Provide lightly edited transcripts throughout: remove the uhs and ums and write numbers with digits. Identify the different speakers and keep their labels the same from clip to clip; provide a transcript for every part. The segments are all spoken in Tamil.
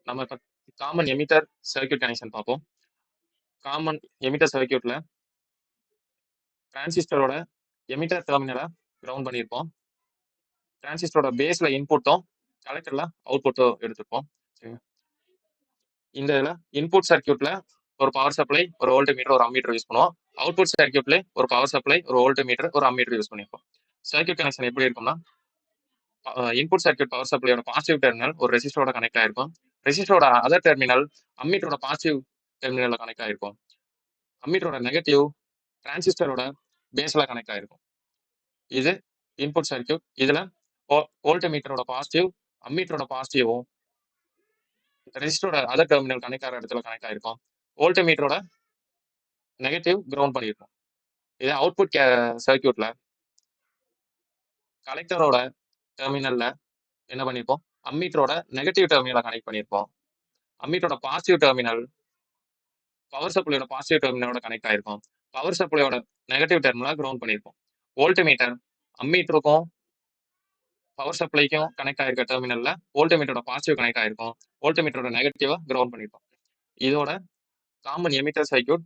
Speaker 1: நம்ம இப்போ காமன் எமிட்டர் சர்க்யூட் கனெக்ஷன் பார்ப்போம். காமன் எமிட்டர் சர்க்யூட்ல டிரான்சிஸ்டரோட எமிட்டர் டெர்மினலை கிரவுண்ட் பண்ணியிருப்போம். டிரான்சிஸ்டரோட பேஸ்ல இன்புட்டும் கலெக்டர்ல அவுட்புட்டும் எடுத்துப்போம். சரிங்க. இந்த இதில் இன்புட் சர்க்யூட்ல ஒரு பவர் சப்ளை, ஒரு வோல்ட் மீட்டர், ஒரு அம்மீட்டர் யூஸ் பண்ணுவோம். அவுட்புட் சர்க்யூட்ல ஒரு பவர் சப்ளை, ஒரு வோல்ட் மீட்டர், ஒரு அம்மீட்டர் யூஸ் பண்ணியிருப்போம். சர்க்யூட் கனெக்ஷன் எப்படி இருக்கும்னா, இன்புட் சர்க்யூட் பவர் சப்ளையோட பாசிட்டிவ் டெர்மினல் ஒரு ரெசிஸ்டரோட கனெக்ட் ஆயிருக்கும். ரெசிஸ்டரோட அதர் டெர்மினல் அம்மீட்டரோட பாசிட்டிவ் டெர்மினல்ல கனெக்ட் ஆயிருக்கும். அம்மீட்டரோட நெகட்டிவ் டிரான்சிஸ்டரோட பேஸ்ல கனெக்ட் ஆயிருக்கும். இது இன்புட் சர்க்யூட். இதுல வோல்ட் மீட்டரோட பாசிட்டிவ் அம்மீட்டரோட பாசிட்டிவும் ரெசிஸ்டரோட அதர் டெர்மினல் கனெக்ட் ஆகிற இடத்துல கனெக்ட் ஆயிருக்கும். வோல்ட் மீட்டரோட நெகட்டிவ் கிரவுண்ட் பண்ணியிருக்கும். இது அவுட்புட் சர்க்யூட்ல கலெக்டரோட டெர்மினல்ல என்ன பண்ணியிருப்போம், அம்மீட்டரோட நெகட்டிவ் டெர்மினலை கனெக்ட் பண்ணியிருப்போம். அம்மீட்டரோட பாசிட்டிவ் டெர்மினல் பவர் சப்ளையோட பாசிட்டிவ் டெர்மினலோட கனெக்ட் ஆயிருக்கும். பவர் சப்ளையோட நெகட்டிவ் டெர்மினலை கிரவுண்ட் பண்ணியிருப்போம். வோல்ட் மீட்டர் அம்மீட்டருக்கும் பவர் சப்ளைக்கும் கனெக்ட் ஆயிருக்க டெர்மினல்ல வோல்ட் மீட்டரோட பாசிட்டிவ் கனெக்ட் ஆயிருக்கும். வோல்ட் மீட்டரோட நெகட்டிவா கிரவுண்ட் பண்ணியிருப்போம். இதோட காமன் எமிட்டர் சர்க்யூட்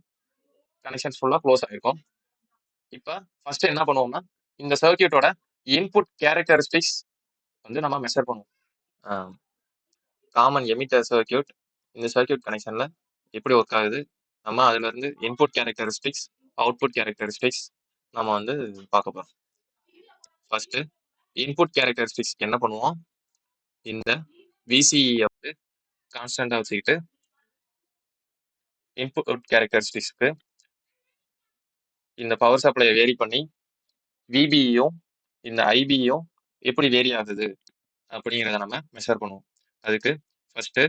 Speaker 1: கனெக்ஷன்ஸ் ஃபுல்லாக க்ளோஸ் ஆயிருக்கும். இப்போ ஃபர்ஸ்ட் என்ன பண்ணுவோம்னா, இந்த சர்க்யூட்டோட இன்புட் கேரக்டரிஸ்டிக்ஸ் வந்து நம்ம மெஷர் பண்ணுவோம். காமன் எமிட்டர் சர்க்யூட் இந்த சர்க்யூட் கனெக்ஷன்ல எப்படி ஒர்க் ஆகுது, நம்ம அதுல இருந்து இன்புட் கேரக்டரிஸ்டிக்ஸ், அவுட்புட் கேரக்டரிஸ்டிக்ஸ் நம்ம வந்து பார்க்க போறோம். ஃபர்ஸ்ட் இன்புட் கேரக்டரிஸ்டிக்ஸ்க்கு என்ன பண்ணுவோம், இந்த விசிஇ வந்து கான்ஸ்டன்டா வச்சுக்கிட்டு இன்புட் கேரக்டரிஸ்டிக்ஸ்க்கு இந்த பவர் சப்ளையை வேரி பண்ணி விபியும் இந்த ஐபியும் எப்படி வேரி ஆகுது அப்படிங்கிறத நம்ம மெஷர் பண்ணுவோம். அதுக்கு ஃபர்ஸ்ட்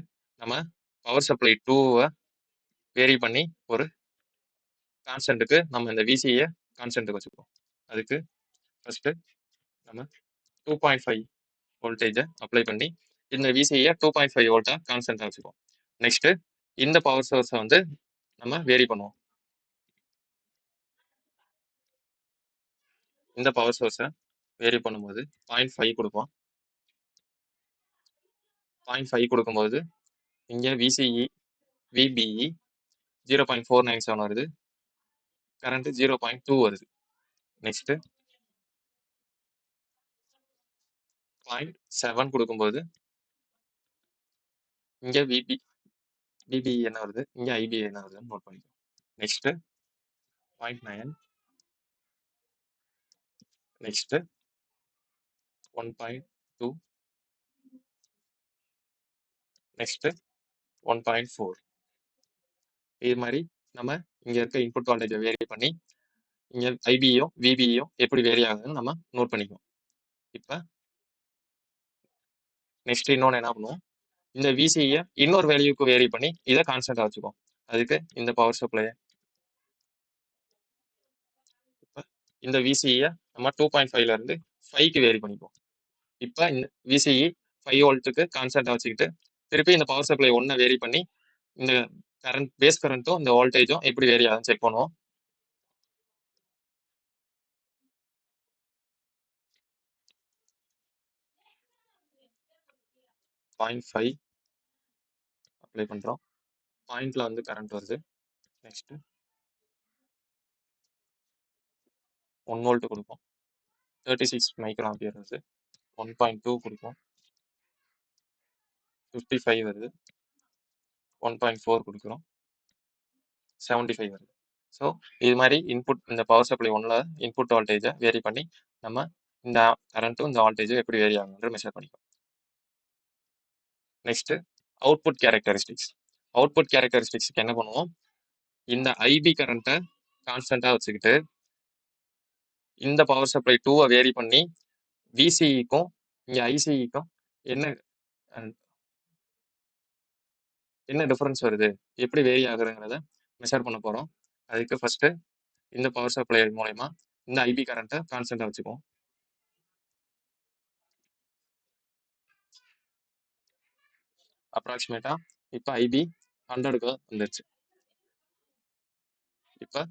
Speaker 1: நம்ம பவர் சப்ளை 2வை வேரி பண்ணி ஒரு கான்ஸ்டன்ட்டுக்கு நம்ம இந்த விசியை கான்ஸ்டன்ட்டுக்கு வச்சுப்போம். அதுக்கு ஃபர்ஸ்ட் நம்ம 2.5 வோல்டேஜை அப்ளை பண்ணி இந்த விசியை 2.5 வோல்ட்டா கான்ஸ்டன்டா வச்சுப்போம். நெக்ஸ்ட் இந்த பவர் சோர்ஸை வந்து நம்ம வேரி பண்ணுவோம். இந்த பவர் சோர்ஸை வேரி பண்ணும்போது 0.5 கொடுப்போம். 0.5 கொடுக்கும்போது இங்கே விசிஇ விபிஇ 0.497 வருது, கரண்ட் 0.2 வருது. நெக்ஸ்ட் 0.7 கொடுக்கும்போது இங்கே விபிஇ என்ன வருது, இங்கே ஐபிஐ என்ன வருதுன்னு நோட் பண்ணிக்கோ. Next 0.9, next 1.2, next 1.4. இது மாதிரி நம்ம இங்க இருக்க இன்புட் வோல்டேஜை வேரி பண்ணி இங்க ஐபியும் விபியும் எப்படி வேரி ஆகுதுன்னு நம்ம நோட் பண்ணிக்குவோம். இப்போ நெக்ஸ்ட் இன்னொன்று என்ன பண்ணுவோம், இந்த விசியை இன்னொரு வேல்யூக்கு வேரி பண்ணி இதை கான்ஸ்டன்டா வச்சுக்குவோம். அதுக்கு இந்த பவர் சப்ளையை இப்போ இந்த விசியை நம்ம 2.5ல இருந்து 5க்கு வேரி பண்ணிக்குவோம். இப்போ இந்த விசிஇ 5 வோல்ட்டுக்கு கான்ஸ்டன்டா வச்சுக்கிட்டு திருப்பி இந்த பவர் சப்ளை 1 வேரி பண்ணி இந்த கரண்ட் பேஸ் கரண்ட்டும் இந்த வோல்டேஜும் எப்படி வேரி ஆகுதுன்னு செக் பண்ணுவோம். .5 அப்ளை பண்றோம். பாயிண்ட்ல வந்து கரண்ட் வருது. நெக்ஸ்ட் 1 வோல்ட் கொடுப்போம். 36 மைக்ரோ ஆம்பியர் வருது. 1.2 கொடுப்போம். 55 வருது. 1.4 கொடுக்குறோம். 75 வருது. ஸோ இது மாதிரி இன்புட் இந்த பவர் சப்ளை 1ல இன்புட் வோல்டேஜை வேரி பண்ணி நம்ம இந்த கரண்ட்டும் இந்த வோல்டேஜும் எப்படி வேரி ஆகுதுன்ற மெஷர் பண்ணிக்கலாம். Next output characteristics. அவுட்புட் கேரக்டரிஸ்டிக்ஸ்க்கு என்ன பண்ணுவோம், இந்த ஐபி கரண்ட்டை கான்ஸ்டன்டா வச்சுக்கிட்டு இந்த பவர் சப்ளை 2வை வேரி பண்ணி விசிஇக்கும் இங்கே ஐசிஇக்கும் என்ன டிஃபரன்ஸ் வருது, எப்படி வேரி ஆகுதுங்கிறத மெஷர் பண்ண போகிறோம். அதுக்கு ஃபர்ஸ்ட் இந்த பவர் சப்ளை மூலயமா இந்த ஐபி கரண்ட்டை கான்ஸ்டன்டா வச்சுக்குவோம். அப்ராக்சிமேட்டா இப்போ ஐபி 100க்கு வந்துருச்சு. இப்போ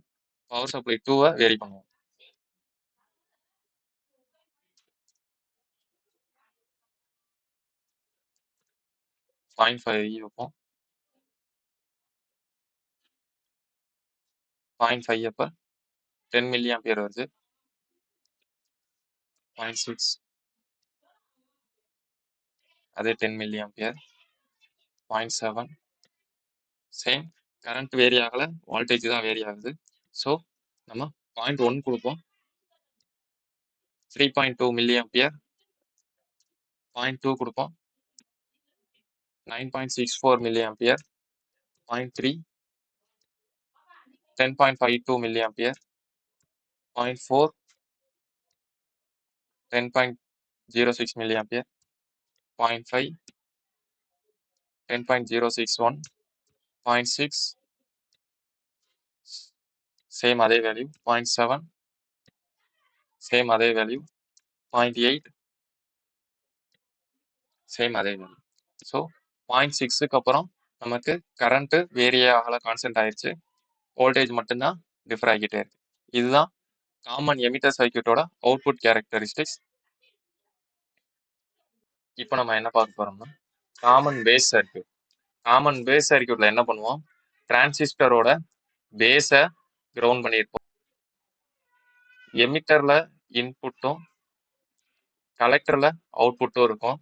Speaker 1: பவர் சப்ளை 2வை வேரி பண்ணுவோம். 0.5 வைப்போம். 0.5 அப்ப 10 மில்லி ஆம்பியர் வருது. 0.6 அதே 10 milli ampere. 0.7 same. Current vary ஆகல, வோல்டேஜ் தான் வேரி ஆகுது. ஸோ நம்ம 0.1 கொடுப்போம். 3.2 மில்லி ஆம்பியர். 0.2 கொடுப்போம். 9.64 milli ampere. 0.3 10.52 milli ampere. 0.4 10.06 milli ampere. 0.5 10.061. 0.6 same அதே வேல்யூ. 0.7 சேம் அதே வேல்யூ. 0.8 சேம் அதே வேல்யூ. ஸோ 0.6க்கு அப்புறம் நமக்கு கரண்ட் வேரி ஆகல, கான்ஸ்டன்ட் ஆயிடுச்சு. வோல்டேஜ் மட்டும்தான் டிஃபர் ஆகிட்டே இருக்கு. இதுதான் காமன் எமிட்டர் சர்க்யூட்டோட அவுட்புட் கேரக்டரிஸ்டிக்ஸ். இப்போ நம்ம என்ன பார்க்க போறோம்னா common base circuit. Common base சர்க்யூட்ல என்ன பண்ணுவோம், டிரான்சிஸ்டரோட பேஸை கிரவுண்ட் பண்ணியிருப்போம். எமிட்டர்ல இன்புட்டும் கலெக்டர்ல அவுட்புட்டும் இருக்கும்.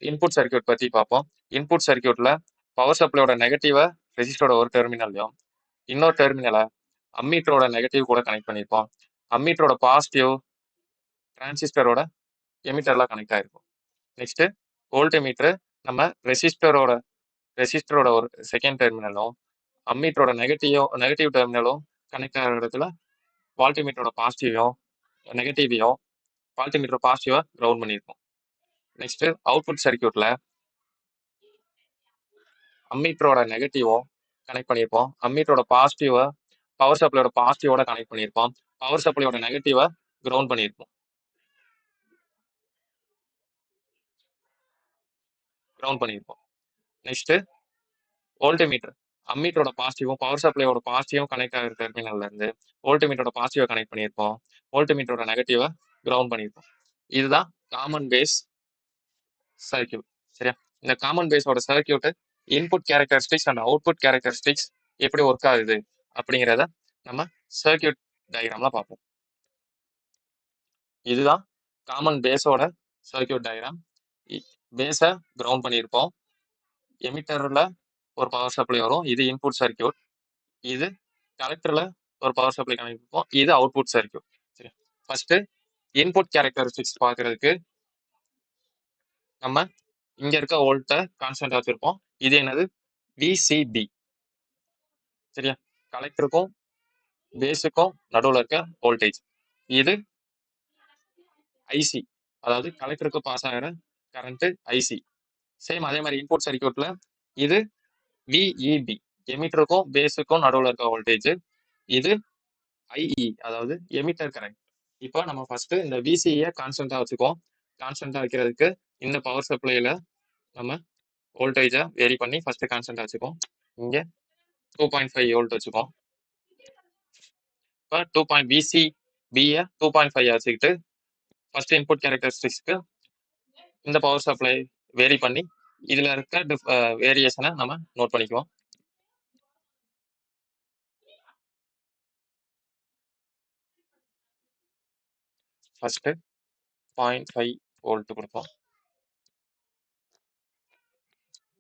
Speaker 1: இன்புட் சர்க்யூட் பத்தி பார்ப்போம். இன்புட் சர்க்யூட்ல பவர் சப்ளையோட நெகட்டிவை ரெசிஸ்டரோட ஒரு டெர்மினல்லையும் இன்னொரு டெர்மினலை அம்மீட்டரோட நெகட்டிவ் கூட கனெக்ட் பண்ணியிருப்போம். அம்மீட்டரோட பாசிட்டிவ் டிரான்சிஸ்டரோட எமிட்டர்ல கனெக்ட் ஆயிருக்கும். நெக்ஸ்ட் வோல்ட்மீட்டர் நம்ம ரெசிஸ்டரோட ஒரு செகண்ட் டெர்மினலும் அம்மீட்டரோட நெகட்டிவ் டெர்மினலும் கனெக்ட் ஆகிற இடத்துல வால்ட்மீட்டரோட பாசிட்டிவையும் நெகட்டிவையும் வால்ட்மீட்டர் பாசிட்டிவா கிரவுண்ட் பண்ணியிருக்கோம். நெக்ஸ்ட் அவுட்புட் சர்க்யூட்ல அம்மீட்டரோட நெகட்டிவும் கனெக்ட் பண்ணியிருப்போம். அம்மீட்டரோட பாசிட்டிவை பவர் சப்ளையோட பாசிட்டிவோட கனெக்ட் பண்ணியிருப்போம். பவர் சப்ளையோட நெகட்டிவை கிரவுண்ட் பண்ணியிருப்போம். நெக்ஸ்ட் வோல்ட்மீட்டர் அம்மீட்டரோட பாசிட்டிவும் பவர் சப்ளையோட பாசிட்டிவும் கனெக்ட் ஆகிற டெர்மினல்ல இருந்து வோல்ட்மீட்டரோட பாசிட்டிவை கனெக்ட் பண்ணியிருப்போம். வோல்ட்மீட்டரோட நெகட்டிவை கிரவுண்ட் பண்ணியிருப்போம். இதுதான் காமன் பேஸ் சர்க்யூட். சரியா? இந்த காமன் பேஸோட circuit input characteristics and output characteristics எப்படி ஒர்க் ஆகுது அப்படிங்கிறத நம்ம சர்க்யூட் டயக்ராம்ல பார்ப்போம். இதுதான் காமன் பேஸோட சர்க்யூட் டயக்ராம். பேஸை கிரவுண்ட் பண்ணியிருப்போம். எமிட்டர்ல ஒரு பவர் சப்ளை வரும், இது இன்புட் சர்க்யூட். இது கலெக்டர்ல ஒரு பவர் சப்ளை கனெக்ட் இருக்கும், இது அவுட்புட் சர்க்யூட். சரி, ஃபர்ஸ்ட் இன்புட் கேரக்டரிஸ்டிக்ஸ் பார்க்கறதுக்கு நம்ம இங்க இருக்க வோல்ட்டை கான்ஸ்டன்ட் வச்சிருப்போம். இது என்னது, விசிபி. சரியா? கலெக்டருக்கும் பேஸுக்கும் நடுவில் இருக்க வோல்டேஜ். இது ஐசி, அதாவது கலெக்டருக்கு பாஸ் ஆகிற கரண்ட் ஐசி. சேம் அதே மாதிரி இன்புட் சர்க்யூட்ல இது விஇபி, எமிட்டருக்கும் பேஸுக்கும் நடுவில் இருக்க வோல்டேஜ். இது ஐஇ, அதாவது எமிட்டர் கரண்ட். இப்போ நம்ம ஃபர்ஸ்ட் இந்த விசிஏ கான்ஸ்டன்டா வச்சுக்கோம். கான்ஸ்டன்டா வைக்கிறதுக்கு இந்த பவர் சப்ளைல நம்ம வோல்டேஜை வேரி பண்ணி ஃபர்ஸ்ட் கான்ஸ்டன்டா வச்சுக்கோம். இங்க 2.5 வோல்ட் வச்சுக்கோம். இப்போ 2. விசிபியை 2.5 வச்சுக்கிட்டு ஃபர்ஸ்ட் இன்புட் கேரக்டரிஸ்டிக்ஸ்க்கு இந்த பவர் சப்ளை வேரி பண்ணி இதுல இருக்க வேரியேஷனை நம்ம நோட் பண்ணிக்குவோம். ஃபர்ஸ்ட் 0.5 வோல்ட் கொடுப்போம்.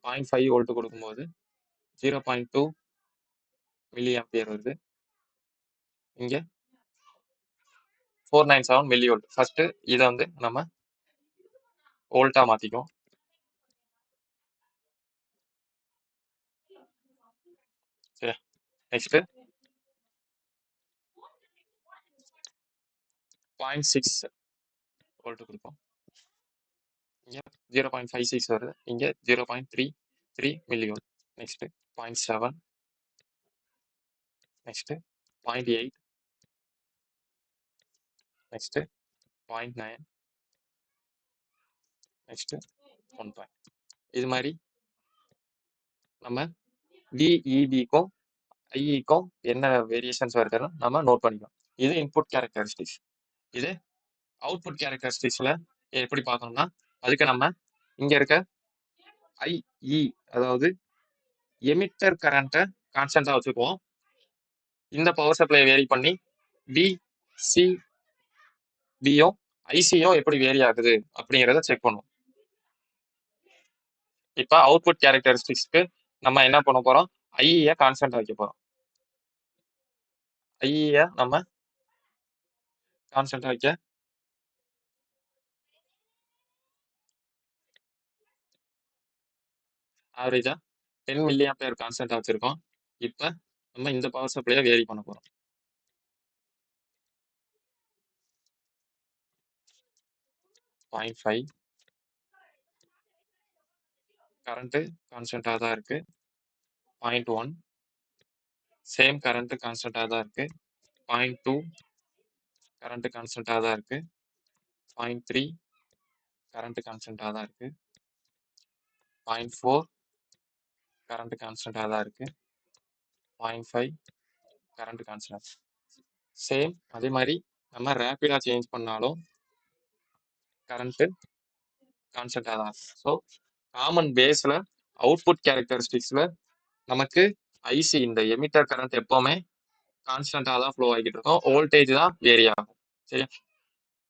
Speaker 1: 0.5 வோல்ட் கொடுக்கும்போது 0.2 மில்லி ஆம்பியர் வருது. இங்க 497 மில்லி வோல்ட். ஃபர்ஸ்ட் இதை வந்து நம்ம வோல்ட்டா மாத்திக்குவோம். சரி, நெக்ஸ்ட் 0.6 வோல்ட் கொடுப்போம். இங்க 0.56 வருது. இங்க 0.33 milli volt. Next 0.7, next 0.8, next 0.9, next 1. இது மாதிரி நம்ம விஇபிக்கும் ஐஇக்கும் என்ன வேரியேஷன்ஸ் வருதுன்னு நம்ம நோட் பண்ணிக்கலாம். இது இன்புட் கேரக்டரிஸ்டிக்ஸ். இது அவுட்புட் கேரக்டரிஸ்டிக்ஸ்ல எப்படி பார்க்கணும்னா அதுக்கு நம்ம இங்க இருக்க ஐஇ அதாவது எமிட்டர் கரண்ட்டை கான்ஸ்டன்டா வச்சுக்குவோம். இந்த பவர் சப்ளை வேரி பண்ணி டிசிபியும் ஐசியும் எப்படி வேரி ஆகுது அப்படிங்கிறத செக் பண்ணுவோம். இப்போ அவுட்புட் கேரக்டரிஸ்டிக்ஸ்க்கு நம்ம என்ன பண்ண போறோம், ஐஇயை கான்ஸ்டன்டா வைக்க போறோம். ஐஇயை நம்ம கான்ஸ்டன்டா வைக்க ஆவரேஜா 10 மில்லி ஆம்பியர் கான்ஸ்டன்டா வச்சிருக்கோம். இப்போ நம்ம இந்த பவர் சப்ளையை வேரி பண்ண போறோம். 0.5 கரண்ட் கான்ஸ்டன்டா தான் இருக்கு. 0.1 சேம் கரண்ட் கான்ஸ்டன்டா தான் இருக்கு. 0.2 கரண்ட் கான்ஸ்டன்டா தான் இருக்கு. 0.3 கரண்ட் கான்ஸ்டன்டா தான் இருக்கு. 0.4 கரண்ட் கான்ஸ்டன்டா தான் இருக்கு. 0.5 கரண்ட் கான்ஸ்டன்ட். சேம் அதே மாதிரி நம்ம ரேப்பிடா சேஞ்ச் பண்ணாலும் கரண்ட் கான்ஸ்டன்டா தான் இருக்கு. ஸோ காமன் பேஸ்ல அவுட்புட் கேரக்டரிஸ்டிக்ஸ்ல நமக்கு ஐசி இந்த எமிட்டர் கரண்ட் எப்பவுமே கான்ஸ்டன்டா தான் ஃப்ளோ ஆகிட்டு இருக்கும். வோல்டேஜ் தான் வேரி ஆகும். சரியா?